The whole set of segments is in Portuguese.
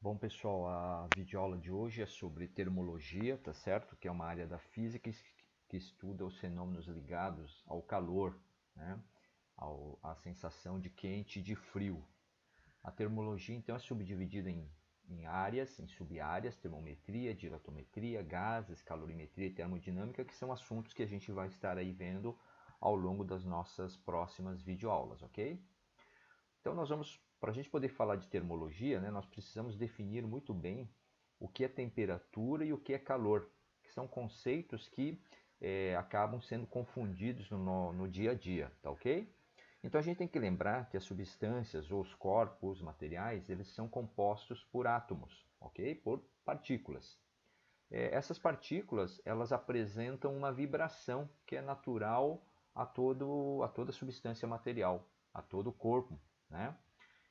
Bom, pessoal, a videoaula de hoje é sobre termologia, tá certo? Que é uma área da física que estuda os fenômenos ligados ao calor, né? À sensação de quente e de frio. A termologia, então, é subdividida em áreas, em sub-áreas, termometria, diratometria, gases, calorimetria e termodinâmica, que são assuntos que a gente vai estar aí vendo ao longo das nossas próximas videoaulas, ok? Então para a gente poder falar de termologia, né, nós precisamos definir muito bem o que é temperatura e o que é calor, que são conceitos que acabam sendo confundidos no dia a dia, tá ok? Então a gente tem que lembrar que as substâncias ou os corpos materiais, eles são compostos por átomos, ok? Por partículas. Essas partículas, elas apresentam uma vibração que é natural a toda substância material, a todo o corpo, né?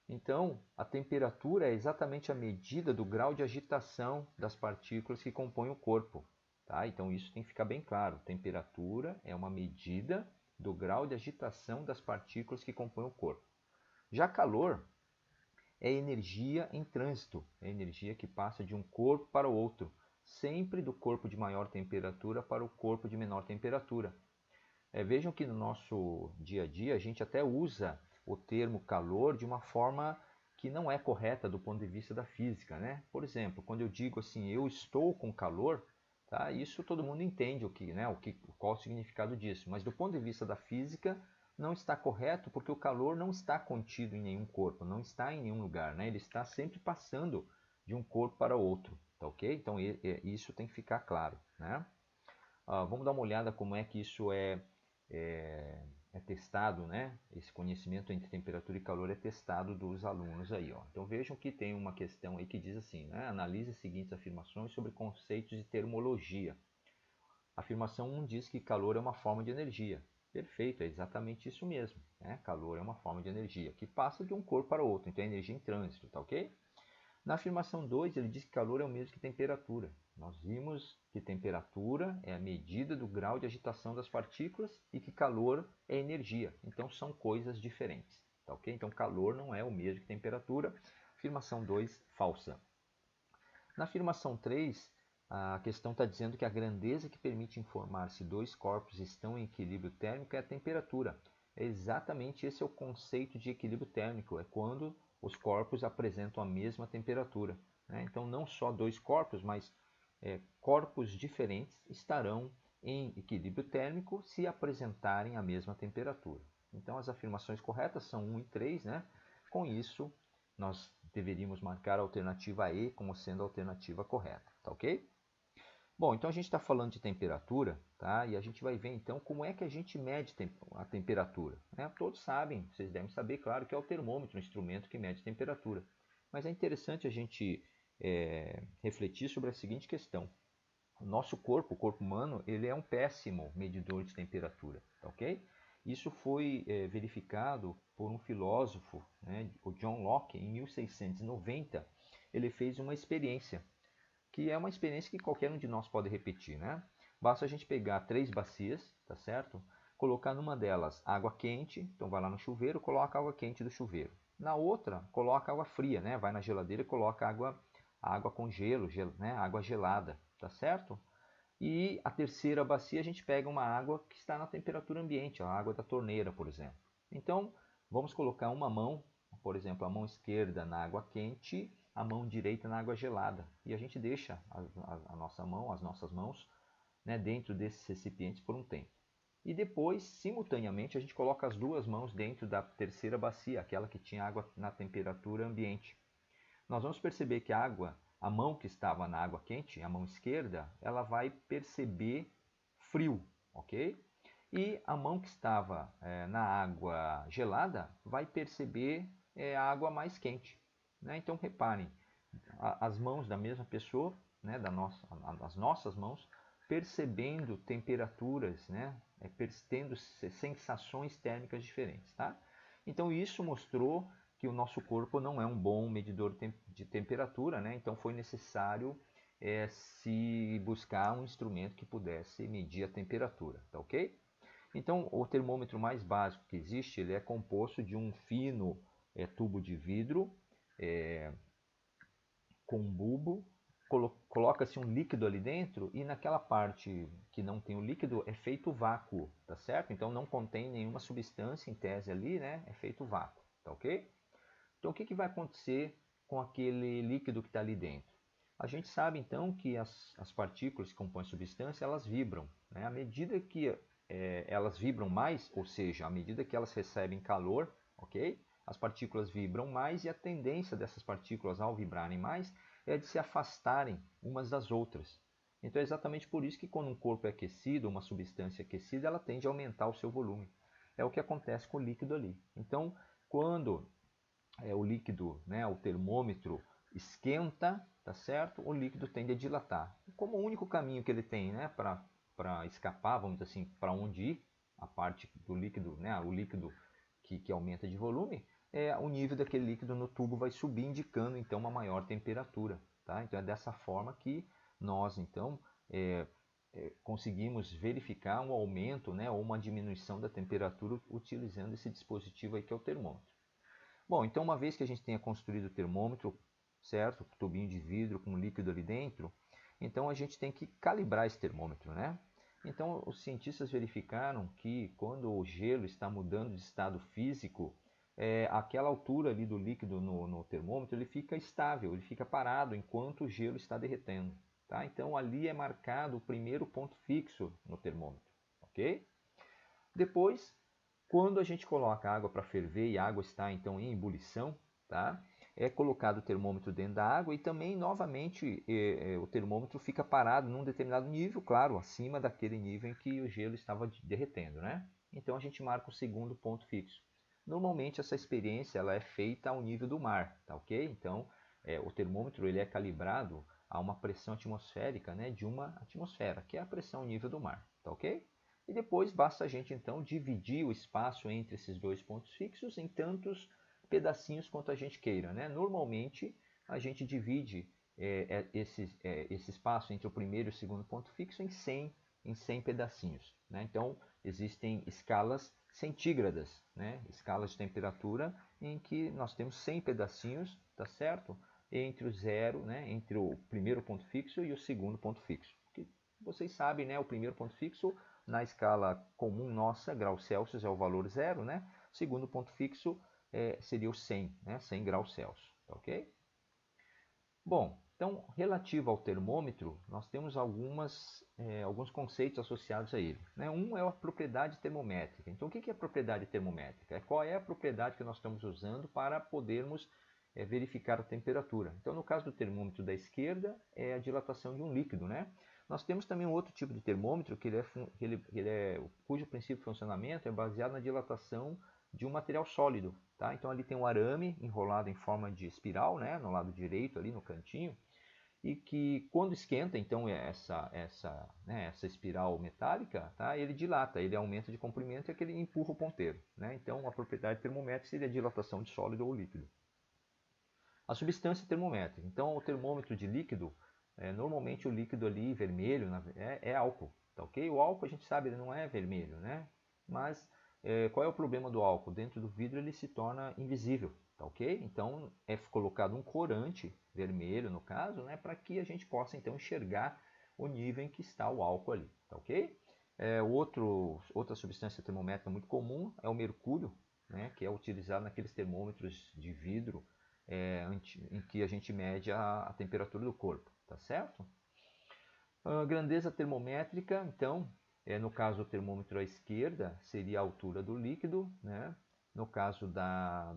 Então, a temperatura é exatamente a medida do grau de agitação das partículas que compõem o corpo. Tá? Então, isso tem que ficar bem claro. Temperatura é uma medida do grau de agitação das partículas que compõem o corpo. Já calor é energia em trânsito, é energia que passa de um corpo para o outro, sempre do corpo de maior temperatura para o corpo de menor temperatura. Vejam que no nosso dia a dia a gente até usa o termo calor de uma forma que não é correta do ponto de vista da física, né? Por exemplo, quando eu digo assim, eu estou com calor, tá? Isso todo mundo entende qual o significado disso, mas do ponto de vista da física não está correto porque o calor não está contido em nenhum corpo, não está em nenhum lugar, né? Ele está sempre passando de um corpo para outro, tá ok? Então isso tem que ficar claro, né? Vamos dar uma olhada como é que isso é testado, né? Esse conhecimento entre temperatura e calor é testado dos alunos aí, ó. Então vejam que tem uma questão aí que diz assim, né? Analise as seguintes afirmações sobre conceitos de termologia. Afirmação 1 diz que calor é uma forma de energia. Perfeito, é exatamente isso mesmo, né? Calor é uma forma de energia que passa de um corpo para outro, então é energia em trânsito, tá ok? Na afirmação 2, ele diz que calor é o mesmo que temperatura. Nós vimos que temperatura é a medida do grau de agitação das partículas e que calor é energia. Então são coisas diferentes. Tá ok? Então calor não é o mesmo que temperatura. Afirmação 2, falsa. Na afirmação 3, a questão está dizendo que a grandeza que permite informar se dois corpos estão em equilíbrio térmico é a temperatura. Exatamente esse é o conceito de equilíbrio térmico, é quando os corpos apresentam a mesma temperatura, né? Então não só dois corpos, mas corpos diferentes estarão em equilíbrio térmico se apresentarem a mesma temperatura. Então as afirmações corretas são 1 e 3, né? Com isso, nós deveríamos marcar a alternativa E como sendo a alternativa correta, tá ok? Bom, então a gente está falando de temperatura, tá? E a gente vai ver então como é que a gente mede a temperatura, né? Todos sabem, vocês devem saber, claro, que é o termômetro, o instrumento que mede temperatura. Mas é interessante a gente refletir sobre a seguinte questão. O nosso corpo, o corpo humano, ele é um péssimo medidor de temperatura, tá ok? Isso foi verificado por um filósofo, né, o John Locke, em 1690. Ele fez uma experiência, que é uma experiência que qualquer um de nós pode repetir, né? Basta a gente pegar 3 bacias, tá certo? Colocar numa delas água quente, então vai lá no chuveiro, coloca a água quente do chuveiro. Na outra, coloca água fria, né? Vai na geladeira e coloca água com gelo, né? Água gelada, tá certo? E a terceira bacia a gente pega uma água que está na temperatura ambiente, a água da torneira, por exemplo. Então, vamos colocar uma mão, por exemplo, a mão esquerda na água quente, a mão direita na água gelada. E a gente deixa a nossa mão, as nossas mãos, né, dentro desses recipientes por um tempo. E depois, simultaneamente, a gente coloca as duas mãos dentro da terceira bacia, aquela que tinha água na temperatura ambiente. Nós vamos perceber que a mão que estava na água quente, a mão esquerda, ela vai perceber frio, ok? E a mão que estava na água gelada vai perceber a água mais quente, né? Então reparem, as mãos da mesma pessoa, né, as nossas mãos, percebendo temperaturas, né, tendo sensações térmicas diferentes, tá? Então isso mostrou que o nosso corpo não é um bom medidor de temperatura, né? Então foi necessário se buscar um instrumento que pudesse medir a temperatura, tá ok? Então o termômetro mais básico que existe, ele é composto de um fino tubo de vidro com um bulbo, coloca-se um líquido ali dentro e naquela parte que não tem o líquido é feito vácuo, tá certo? Então não contém nenhuma substância em tese ali, né? É feito vácuo, tá ok? Então o que vai acontecer com aquele líquido que está ali dentro? A gente sabe então que as partículas que compõem a substância elas vibram, né? À medida que elas vibram mais, ou seja, à medida que elas recebem calor, ok? As partículas vibram mais e a tendência dessas partículas ao vibrarem mais é de se afastarem umas das outras. Então é exatamente por isso que quando um corpo é aquecido, uma substância aquecida, ela tende a aumentar o seu volume. É o que acontece com o líquido ali. Então, quando o líquido, né, o termômetro esquenta, tá certo? O líquido tende a dilatar. Como o único caminho que ele tem, né, para escapar, vamos dizer assim, para onde ir, a parte do líquido, né, o líquido que aumenta de volume, o nível daquele líquido no tubo vai subir, indicando então uma maior temperatura, tá? Então é dessa forma que nós então conseguimos verificar um aumento, né, ou uma diminuição da temperatura utilizando esse dispositivo aí que é o termômetro. Bom, então uma vez que a gente tenha construído o termômetro, certo? O tubinho de vidro com líquido ali dentro, então a gente tem que calibrar esse termômetro, né? Então os cientistas verificaram que quando o gelo está mudando de estado físico, aquela altura ali do líquido no termômetro ele fica estável, ele fica parado enquanto o gelo está derretendo, tá? Então ali é marcado o primeiro ponto fixo no termômetro, ok? Depois, quando a gente coloca a água para ferver e a água está então em ebulição, tá? É colocado o termômetro dentro da água e também novamente o termômetro fica parado num determinado nível, claro, acima daquele nível em que o gelo estava derretendo, né? Então a gente marca o segundo ponto fixo. Normalmente essa experiência ela é feita ao nível do mar, tá ok? Então o termômetro ele é calibrado a uma pressão atmosférica, né, de uma atmosfera, que é a pressão ao nível do mar, tá ok? E depois basta a gente então dividir o espaço entre esses dois pontos fixos em tantos pedacinhos quanto a gente queira, né? Normalmente a gente divide esse espaço entre o primeiro e o segundo ponto fixo em 100 pedacinhos, né? Então existem escalas centígradas, né? Escalas de temperatura em que nós temos 100 pedacinhos, tá certo? Entre o zero, né? Entre o primeiro ponto fixo e o segundo ponto fixo. Que vocês sabem, né? O primeiro ponto fixo na escala comum nossa, graus Celsius é o valor zero, né? O segundo ponto fixo seria o 100, né? 100 graus Celsius, tá ok? Bom, então, relativo ao termômetro, nós temos alguns conceitos associados a ele, né? Um é a propriedade termométrica. Então, o que é a propriedade termométrica? Qual é a propriedade que nós estamos usando para podermos verificar a temperatura? Então, no caso do termômetro da esquerda, é a dilatação de um líquido, né? Nós temos também um outro tipo de termômetro cujo princípio de funcionamento é baseado na dilatação de um material sólido, tá? Então ali tem um arame enrolado em forma de espiral, né, no lado direito ali no cantinho, e que quando esquenta, então essa espiral metálica, tá? Ele dilata, ele aumenta de comprimento e é que ele empurra o ponteiro, né? Então a propriedade termométrica seria a dilatação de sólido ou líquido. A substância termométrica. Então o termômetro de líquido, normalmente o líquido ali vermelho é álcool, tá ok? O álcool a gente sabe ele não é vermelho, né? Mas qual é o problema do álcool? Dentro do vidro ele se torna invisível, tá ok? Então é colocado um corante vermelho no caso, né, para que a gente possa então enxergar o nível em que está o álcool ali, tá ok? Outra substância termométrica muito comum é o mercúrio, né, que é utilizado naqueles termômetros de vidro em que a gente mede a temperatura do corpo, tá certo? A grandeza termométrica, então, no caso do termômetro à esquerda, seria a altura do líquido, né? No caso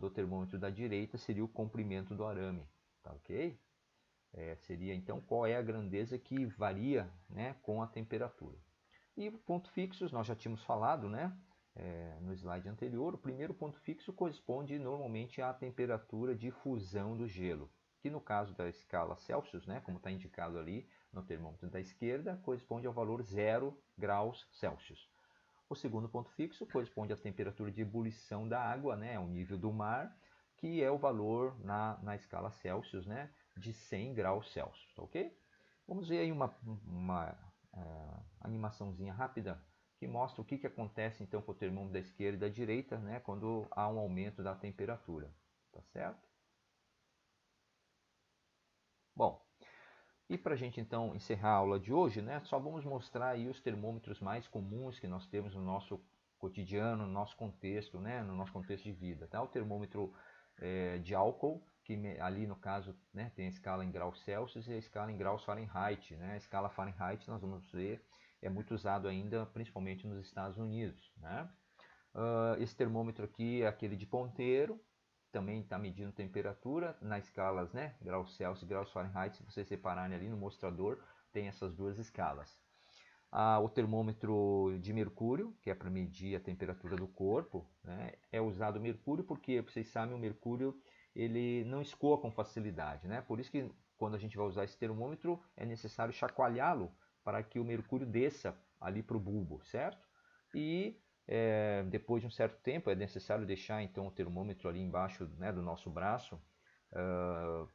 do termômetro da direita, seria o comprimento do arame, tá ok? Seria então qual é a grandeza que varia, né, com a temperatura. E pontos fixos, nós já tínhamos falado, né, no slide anterior, o primeiro ponto fixo corresponde normalmente à temperatura de fusão do gelo, que no caso da escala Celsius, né, como está indicado ali no termômetro da esquerda, corresponde ao valor 0 graus Celsius. O segundo ponto fixo corresponde à temperatura de ebulição da água, né, ao nível do mar, que é o valor na escala Celsius, né, de 100 graus Celsius, tá ok? Vamos ver aí uma animaçãozinha rápida que mostra o que acontece então com o termômetro da esquerda e da direita, né, quando há um aumento da temperatura, tá certo? Bom, E para a gente então encerrar a aula de hoje, né, só vamos mostrar aí os termômetros mais comuns que nós temos no nosso cotidiano, no nosso contexto, né, no nosso contexto de vida. Tá? O termômetro de álcool, que ali no caso, né, tem a escala em graus Celsius e a escala em graus Fahrenheit. Né? A escala Fahrenheit, nós vamos ver, é muito usado ainda, principalmente nos Estados Unidos. Né? Esse termômetro aqui é aquele de ponteiro, também está medindo temperatura nas escalas, né, graus Celsius e graus Fahrenheit. Se vocês separarem ali no mostrador, tem essas duas escalas. O termômetro de mercúrio, que é para medir a temperatura do corpo, né, é usado o mercúrio porque, vocês sabem, o mercúrio ele não escoa com facilidade. Né? Por isso que quando a gente vai usar esse termômetro, é necessário chacoalhá-lo para que o mercúrio desça ali para o bulbo, certo? E depois de um certo tempo é necessário deixar então o termômetro ali embaixo, né, do nosso braço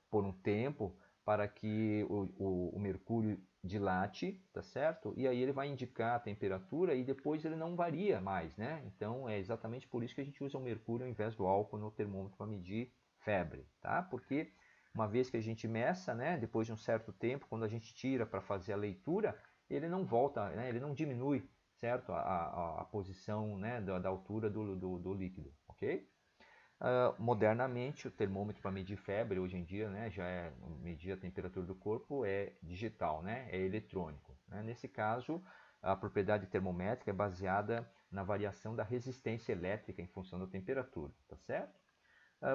por um tempo para que o mercúrio dilate, tá certo? E aí ele vai indicar a temperatura e depois ele não varia mais, né? Então é exatamente por isso que a gente usa o mercúrio ao invés do álcool no termômetro para medir febre, tá? Porque uma vez que a gente meça, né, depois de um certo tempo, quando a gente tira para fazer a leitura, ele não volta, né, ele não diminui, certo? A posição, né, da altura do líquido, ok? Modernamente, o termômetro para medir febre, hoje em dia, né, já é medir a temperatura do corpo, é digital, né, é eletrônico. Né? Nesse caso, a propriedade termométrica é baseada na variação da resistência elétrica em função da temperatura, tá certo?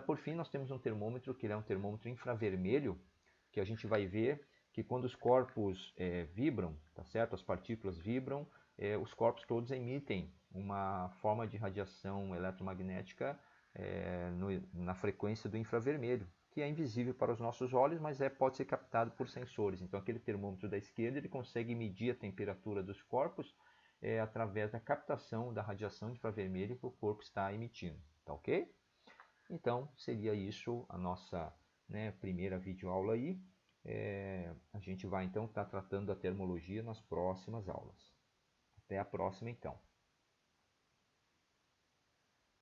Por fim, nós temos um termômetro que é um termômetro infravermelho, que a gente vai ver que quando os corpos vibram, tá certo? As partículas vibram, os corpos todos emitem uma forma de radiação eletromagnética na frequência do infravermelho, que é invisível para os nossos olhos, mas pode ser captado por sensores. Então, aquele termômetro da esquerda ele consegue medir a temperatura dos corpos através da captação da radiação infravermelho que o corpo está emitindo. Tá ok? Então, seria isso a nossa, né, primeira videoaula aí. A gente vai então estar tratando da termologia nas próximas aulas. Até a próxima então.